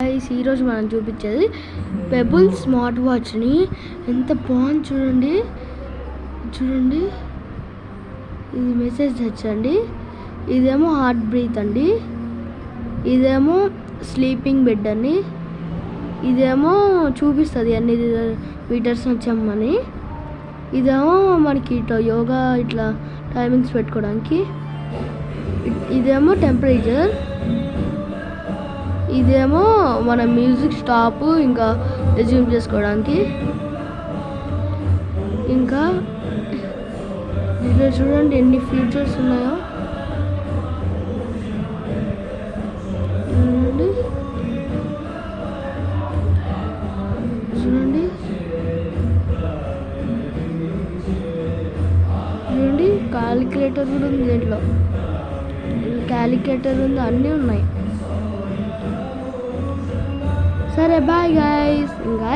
ఈరోజు మనం చూపించేది పెబుల్ స్మార్ట్ వాచ్ని. ఎంత బాగుంది చూడండి. ఇది మెసేజ్ తెచ్చండి. ఇదేమో హార్ట్ బ్రీత్ అండి. ఇదేమో స్లీపింగ్ బెడ్ అండి. ఇదేమో చూపిస్తుంది అన్ని మీటర్స్ వచ్చామని. ఇదేమో మనకి ఇట్లా యోగా ఇట్లా టైమింగ్స్ పెట్టుకోవడానికి. ఇదేమో టెంపరేచర్. ఇదేమో మన మ్యూజిక్ స్టాప్ ఇంకా రెజ్యూమ్ చేసుకోవడానికి. ఇంకా దీంట్లో చూడండి ఎన్ని ఫీచర్స్ ఉన్నాయో. చూడండి క్యాలిక్యులేటర్ కూడా ఉంది. దీంట్లో క్యాలిక్యులేటర్ ఉంది, అన్నీ ఉన్నాయి. సరే బాయ్ గైస్. ఇంకా